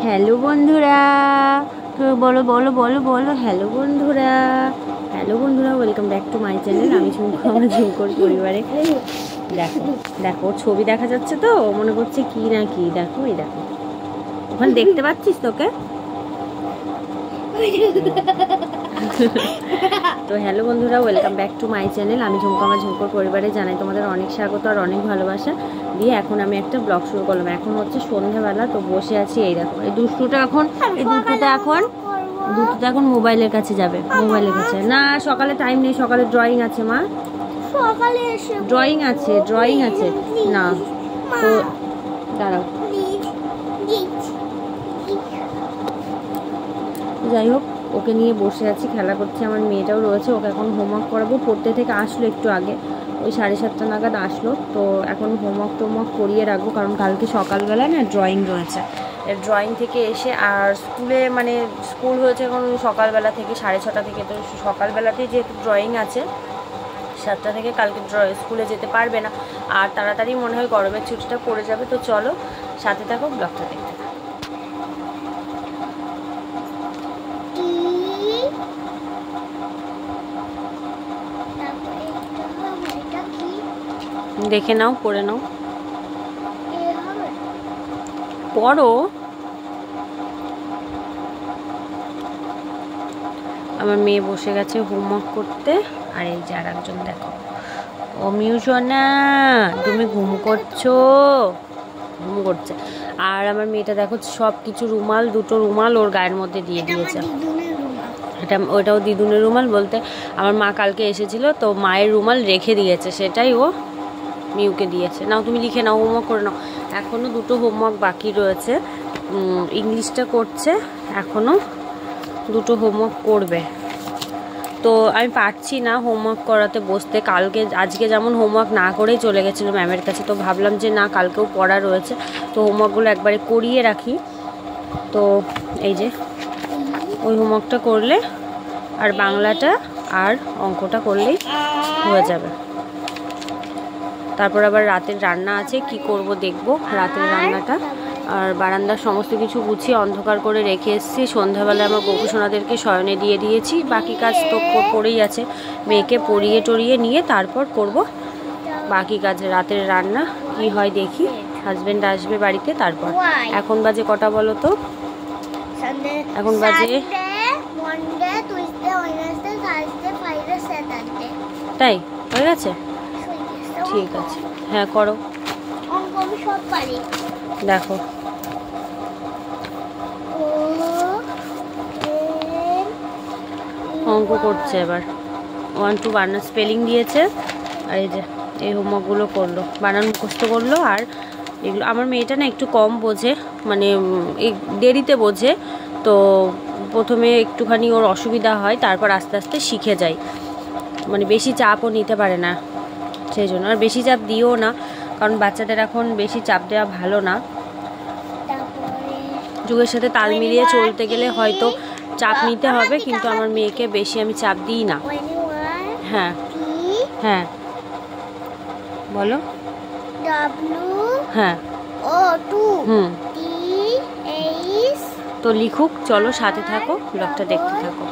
Hello বন্ধুরা, বলো বলো বলো বলো হ্যালো বন্ধুরা, হ্যালো বন্ধুরা, welcome back to my channel. আমি আমার ঝুমকোর পরিবারে। দেখো দেখো ছবি দেখা যাচ্ছে তো, মনে করছে কি না কি। দেখো এই দেখো, ওখানে দেখতে পাচ্ছিস তোকে? তো হ্যালো বন্ধুরা, welcome back to my channel. আমি আমার ঝুমকোর পরিবারে জানাই তোমাদের অনেক স্বাগত আর অনেক ভালোবাসা দিয়ে এখন আমি একটা ব্লগ শুরু করলাম। এখন হচ্ছে সন্ধ্যাবেলা, তো বসে আছি। এই দেখো এই দুষ্টুটা এখন এখন মোবাইলের কাছে যাবে, মোবাইলের কাছে না। সকালে টাইম নেই, সকালে ড্রয়িং আছে মা, ড্রয়িং আছে না। তো দাঁড়াও, যাই হোক ওকে নিয়ে বসে আছি, খেলা করছে। আমার মেয়েটাও রয়েছে, ওকে এখন হোমওয়ার্ক করাবো। পড়তে থেকে আসলো একটু আগে, ওই 7:30 নাগাদ আসলো। তো এখন হোমওয়ার্ক করিয়ে রাখবো, কারণ কালকে সকালবেলা না ড্রয়িং রয়েছে। ড্রয়িং থেকে এসে আর স্কুলে স্কুল হয়েছে এখন সকালবেলা থেকে 6:30 থেকে। তো সকালবেলাতেই যেহেতু ড্রয়িং আছে 7টা থেকে, কালকে স্কুলে যেতে পারবে না। আর তাড়াতাড়ি মনে হয় গরমের ছুটিটা পড়ে যাবে। তো চলো সাথে থাকো, ব্লগটা দেখতে থাকো। দেখে নাও, পড়ে নাও, পড়ো। আমার মেয়ে বসে গেছে হোমওয়ার্ক করতে। আর এই যে আর একজন, দেখো ও মিউশোনা, তুমি ঘুম করছো? ঘুম করছে। আর আমার মেয়েটা দেখো সব কিছু রুমাল, দুটো রুমাল ওর গায়ের মধ্যে দিয়ে দিয়েছে। ওইটাও দিদুনের রুমাল বলতে আমার মা কালকে এসেছিল, তো মায়ের রুমাল রেখে দিয়েছে, সেটাই ও মিউকে দিয়েছে। নাও তুমি লিখে নাও, হোমওয়ার্ক করে নাও। এখনও দুটো হোমওয়ার্ক বাকি রয়েছে, ইংলিশটা করছে, এখনও দুটো হোমওয়ার্ক করবে। তো আমি পারছি না হোমওয়ার্ক করাতে বসতে। আজকে যেমন হোমওয়ার্ক না করেই চলে গেছিলো ম্যামের কাছে, তো ভাবলাম যে না, কালকেও পড়া রয়েছে, তো হোমওয়ার্কগুলো একবারে করিয়ে রাখি। তো এই যে ওই হোমওয়ার্কটা করলে আর বাংলাটা আর অঙ্কটা করলেই হয়ে যাবে। তারপর আবার রাতের রান্না আছে, কি করব দেখব রাতের রান্নাটা। আর বারান্দার সমস্ত কিছু গুছিয়ে অন্ধকার করে রেখে এসেছি। সন্ধ্যাবেলায় আমার বকু সোনাদেরকে শয়নে দিয়ে দিয়েছি, বাকি কাজ তো পড়েই আছে। মেয়েকে পড়িয়ে টরিয়ে নিয়ে তারপর করব বাকি কাজ। রাতের রান্না কি হয় দেখি, হাজব্যান্ড আসবে বাড়িতে তারপর। এখন বাজে কটা বলো তো? এখন বাজে তাই হয়ে গেছে, ঠিক আছে। হ্যাঁ করো, দেখো অঙ্ক করছে এবার। 1 2 বানান স্পেলিং দিয়েছে। আর এই যে এই হোমওয়ার্কগুলো করলো, বানান মুখস্থ করলো। আর এগুলো আমার মেয়েটা না একটু কম বোঝে, দেরিতে বোঝে। তো প্রথমে একটুখানি ওর অসুবিধা হয়, তারপর আস্তে আস্তে শিখে যায়। বেশি চাপও নিতে পারে না, সেই জন্য। আর বেশি চাপ দিও না, কারণ বাচ্চাদের এখন বেশি চাপ দেওয়া ভালো না। যুগের সাথে তাল মিলিয়ে চলতে গেলে হয়তো চাপ নিতে হবে, কিন্তু আমার মেয়েকে বেশি আমি চাপ দিই না। হ্যাঁ হ্যাঁ বলো। হ্যাঁ তো লিখুক, চলো সাথে থাকো, ব্লগটা দেখতে থাকো।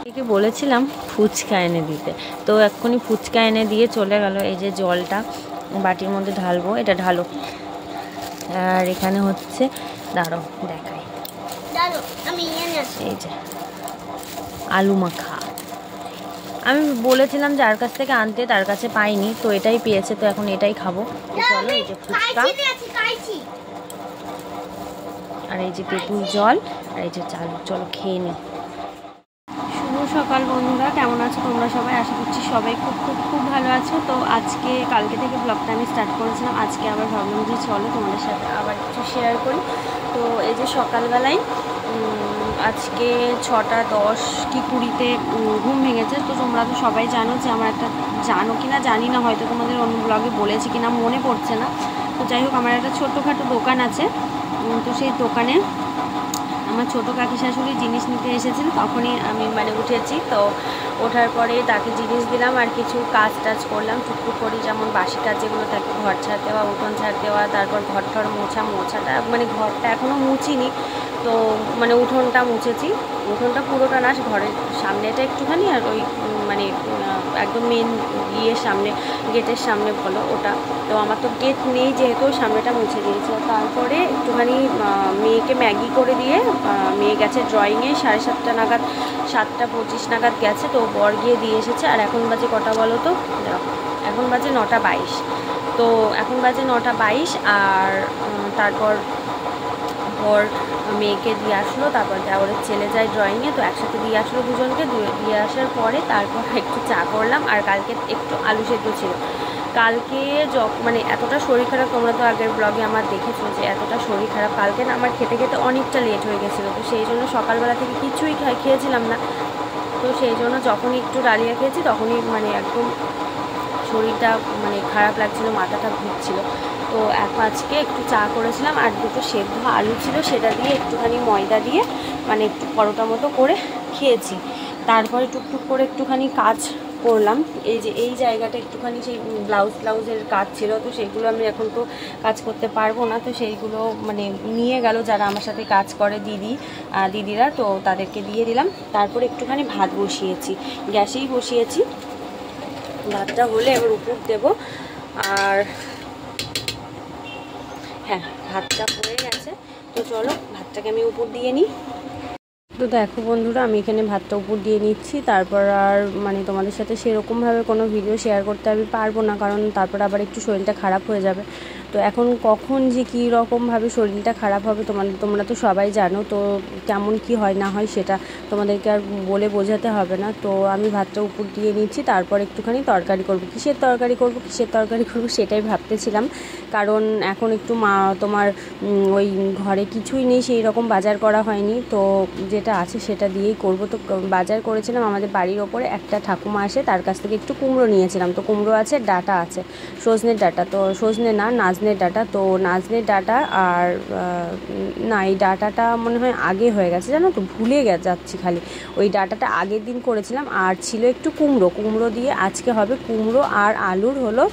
একে বলেছিলাম ফুচকা এনে দিতে, তো এক্ষুনি ফুচকা এনে দিয়ে চলে গেল। এই যে জলটা বাটির মধ্যে ঢালবো, এটা ঢালো। আর এখানে হচ্ছে, দাঁড়াও দেখাই, এই যে আলু মাখা। আমি বলেছিলাম যার কাছ থেকে আনতে, তার কাছে পাইনি, তো এটাই পেয়েছে, তো এখন এটাই খাবো। চলো, এই যে ফুচকা, আর এই যে তেঁতুল জল, আর এই যে চাল। চলো খেয়ে নিই। শুভ সকাল বন্ধুরা, কেমন আছো তোমরা সবাই? আশা করছি সবাই খুব খুব খুব ভালো আছো। তো কালকে থেকে ব্লগটা আমি স্টার্ট করেছিলাম, আজকে আবার ভাবলাম যে চলো তোমাদের সাথে আবার কিছু শেয়ার করি। তো এই যে সকালবেলায় আজকে 6:10 কি 20-তে ঘুম ভেঙেছে। তো তোমরা তো সবাই জানো যে আমার একটা, জানো কি না জানি না, হয়তো তোমাদের অন্য ব্লগে বলেছি কিনা মনে পড়ছে না। তো যাই হোক, আমার একটা ছোটোখাটো দোকান আছে। তো সেই দোকানে আমার ছোটো কাকি শাশুড়ি জিনিস নিতে এসেছিল, তখনই আমি উঠেছি। তো ওঠার পরে তাকে জিনিস দিলাম, আর কিছু কাজ টাজ করলাম টুকটুক করি, যেমন বাসি কাজ যেগুলো থাকে, ঘর ঝাড় দেওয়া, উঠোন ঝাড় দেওয়া, তারপর ঘর মোছাটা ঘরটা এখনও মুছিনি, তো মানে উঠোনটা মুছেছি, উঠোনটা পুরোটা না, ঘরের সামনেটা একটুখানি, আর ওই মানে একদম মেন ইয়ের সামনে, গেটের সামনে বলো ওটা। তো আমার তো গেট নেই যেহেতু, সামনেটা মুছে দিয়েছে। তারপরে একটুখানি মেয়েকে ম্যাগি করে দিয়ে মেয়ে গেছে ড্রয়িংয়ে 7:30 নাগাদ, 7:25 নাগাদ গেছে। তো বর গিয়ে দিয়ে এসেছে। আর এখন বাজে কটা বলো তো, এখন বাজে 9:22। তো এখন বাজে 9:22। আর তারপর বর মেয়েকে দিয়ে আসলো, তারপর দেওরের ছেলে যায় ড্রয়িংয়ে, তো একসাথে দিয়ে আসলো দুজনকে। দিয়ে আসার পরে তারপর একটু চা করলাম। আর কালকে একটু আলু সেদ্ধ ছিল। কালকে মানে এতটা শরীর খারাপ, তোমরা তো আগের ব্লগে আমার দেখেছো যে এতটা শরীর খারাপ। কালকে না আমার খেতে খেতে অনেকটা লেট হয়ে গেছিলো, তো সেই জন্য সকালবেলা থেকে কিছুই খেয়েছিলাম না। তো সেই জন্য যখনই একটু ডালিয়া খেয়েছি তখনই মানে একদম শরীরটা মানে খারাপ লাগছিলো, মাথাটা ঘুরছিল। তো আজকে একটু চা করেছিলাম, আর দুটো সেদ্ধ আলু ছিল, সেটা দিয়ে একটুখানি ময়দা দিয়ে মানে একটু পরোটা মতো করে খেয়েছি। তারপরে টুকটুক করে একটুখানি কাজ করলাম। এই যে এই জায়গাটা একটুখানি সেই ব্লাউজের কাজ ছিল, তো সেইগুলো আমি এখন তো কাজ করতে পারবো না। তো সেইগুলো মানে নিয়ে গেল যারা আমার সাথে কাজ করে দিদিরা, তো তাদেরকে দিয়ে দিলাম। তারপরে একটুখানি ভাত বসিয়েছি, গ্যাসেই বসিয়েছি। ভাতটা হলে এবার উপর দেবো। আর হ্যাঁ, ভাতটা হয়ে গেছে, তো চলো ভাতটাকে আমি উপর দিয়ে নিই। তো দেখো বন্ধুরা, আমি এখানে ভাতটা উপর দিয়ে নিচ্ছি। তারপর আর মানে তোমাদের সাথে সেরকমভাবে কোনো ভিডিও শেয়ার করতে আমি পারবো না, কারণ তারপর আবার একটু শরীরটা খারাপ হয়ে যাবে। তো এখন কখন যে কী রকমভাবে শরীরটা খারাপ হবে তোমরা তো সবাই জানো। তো কেমন কি হয় না হয় সেটা তোমাদেরকে আর বলে বোঝাতে হবে না। তো আমি ভাতটা উপর দিয়ে নিচ্ছি। তারপর একটুখানি তরকারি করব, কিসের তরকারি করব সেটাই ভাবতেছিলাম। কারণ এখন একটু তোমার ওই ঘরে কিছুই নেই, সেই রকম বাজার করা হয়নি। তো যেটা আছে সেটা দিয়েই করব। তো বাজার করেছিলাম, আমাদের বাড়ির ওপরে একটা ঠাকুমা আসে, তার কাছ থেকে একটু কুমড়ো নিয়েছিলাম। তো কুমড়ো আছে, ডাঁটা আছে, সজনের ডাঁটা, তো সজনে না নাজনের ডাঁটা, তো নাজনের ডাঁটা। আর না, এই ডাঁটাটা মনে হয় আগে হয়ে গেছে, জানো তো, ভুলে যাচ্ছি খালি। ওই ডাঁটাটা আগের দিন করেছিলাম। আর ছিল একটু কুমড়ো দিয়ে আজকে হবে কুমড়ো আর আলুর হলো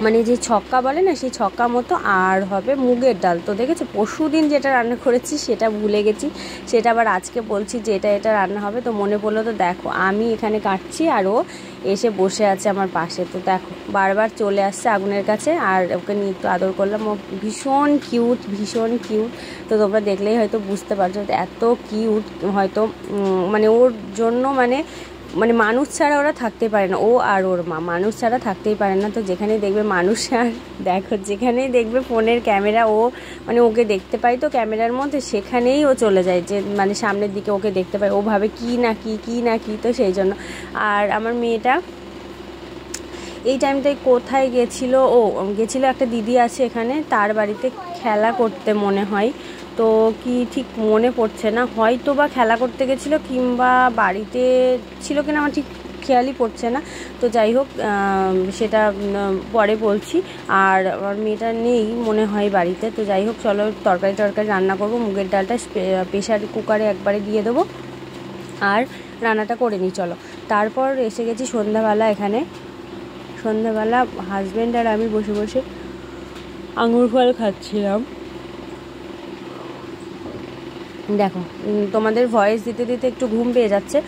মানে যে ছক্কা বলে না, সেই ছক্কা মতো। আর হবে মুগের ডাল। তো দেখেছো, পরশুদিন যেটা রান্না করেছি সেটা ভুলে গেছি, সেটা আবার আজকে বলছি যে এটা রান্না হবে। তো মনে পড়লো, তো দেখো আমি এখানে কাটছি আর ও এসে বসে আছে আমার পাশে। তো দেখো বারবার চলে আসছে আগুনের কাছে, আর ওকে নিয়ে একটু আদর করলাম। ও ভীষণ কিউট। তো তোমরা দেখলেই হয়তো বুঝতে পারছো এত কিউট। হয়তো মানে ওর জন্য মানে মানুষ ছাড়া ওরা থাকতে পারে না, ও আর ওর মা মানুষ ছাড়া থাকতেই পারে না। তো যেখানে দেখবে মানুষ, আর দেখো যেখানেই দেখবে ফোনের ক্যামেরা, ও মানে ওকে দেখতে পাই তো ক্যামেরার মধ্যে, সেখানেই ও চলে যায়, যে মানে সামনের দিকে ওকে দেখতে পায়, ও ভাবে কি না কি। তো সেই জন্য। আর আমার মেয়েটা এই টাইমটায় কোথায় গেছিলো, গেছিলো একটা দিদি আছে এখানে, তার বাড়িতে খেলা করতে মনে হয়। তো কি ঠিক মনে পড়ছে না, হয়তো বা খেলা করতে গেছিলো কিংবা বাড়িতে ছিল কিনা আমার ঠিক খেয়ালই পড়ছে না। তো যাই হোক, সেটা পরে বলছি। আর আমার মেয়েটা নেই মনে হয় বাড়িতে। তো যাই হোক, চলো তরকারি রান্না করব। মুগের ডালটা প্রেশার কুকারে একবারে দিয়ে দেবো, আর রান্নাটা করে নিই। চলো, তারপর এসে গেছি সন্ধ্যাবেলা। এখানে সন্ধ্যাবেলা হাজব্যান্ড আর আমি বসে বসে আঙুর ফল খাচ্ছিলাম। দেখো তোমাদের ভয়েস দিতে দিতে একটু ঘুম পেয়ে যাচ্ছে।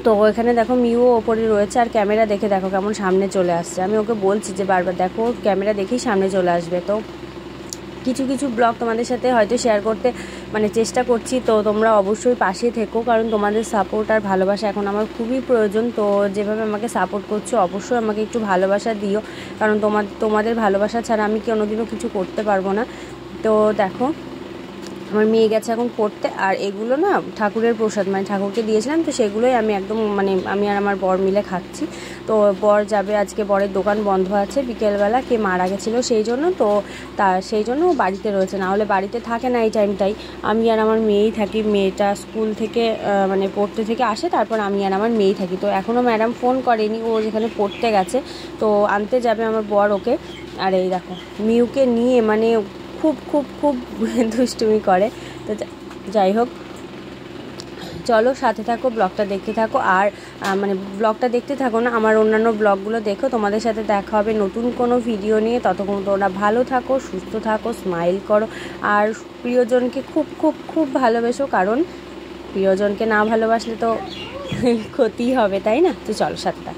তো এখানে দেখো মিউ ওপরে রয়েছে, আর ক্যামেরা দেখে দেখো কেমন সামনে চলে আসছে। আমি ওকে বলছি যে বারবার দেখো ক্যামেরা দেখেই সামনে চলে আসবে। তো কিছু ব্লগ তোমাদের সাথে হয়তো শেয়ার করতে মানে চেষ্টা করছি। তো তোমরা অবশ্যই পাশে থেকো, কারণ তোমাদের সাপোর্ট আর ভালোবাসা এখন আমার খুবই প্রয়োজন। তো যেভাবে আমাকে সাপোর্ট করছো, অবশ্যই আমাকে একটু ভালোবাসা দিও, কারণ তোমাদের ভালোবাসা ছাড়া আমি কোনোদিনও কিছু করতে পারবো না। তো দেখো আমার মেয়ে গেছে এখন পড়তে, আর এগুলো না ঠাকুরের প্রসাদ, মানে ঠাকুরকে দিয়েছিলাম, তো সেগুলোই আমি একদম মানে আমি আর আমার বর মিলে খাচ্ছি। তো বর যাবে, আজকে বরের দোকান বন্ধ আছে বিকেলবেলা, কে মারা গেছিলো সেই জন্য। তো সেই জন্য ও বাড়িতে রয়েছে, না হলে বাড়িতে থাকে না এই টাইমটাই। আমি আর আমার মেয়েই থাকি। মেয়েটা স্কুল থেকে মানে পড়তে থেকে আসে, তারপর আমি আর আমার মেয়েই থাকি। তো এখনও ম্যাডাম ফোন করেনি, ও যেখানে পড়তে গেছে, তো আনতে যাবে আমার বর ওকে। আর এই দেখো মিউকে নিয়ে মানে খুব দুষ্টুমি করে। তো যাই হোক, চলো সাথে থাকো, ব্লগটা দেখতে থাকো। আর মানে ব্লগটা দেখতে থাকো না, আমার অন্যান্য ব্লগগুলো দেখো। তোমাদের সাথে দেখা হবে নতুন কোনো ভিডিও নিয়ে। ততক্ষণ তোমরা ভালো থাকো, সুস্থ থাকো, স্মাইল করো, আর প্রিয়জনকে খুব খুব খুব ভালোবেসো, কারণ প্রিয়জনকে না ভালোবাসলে তো ক্ষতি হবে, তাই না? তো চলো সাথে থাকো।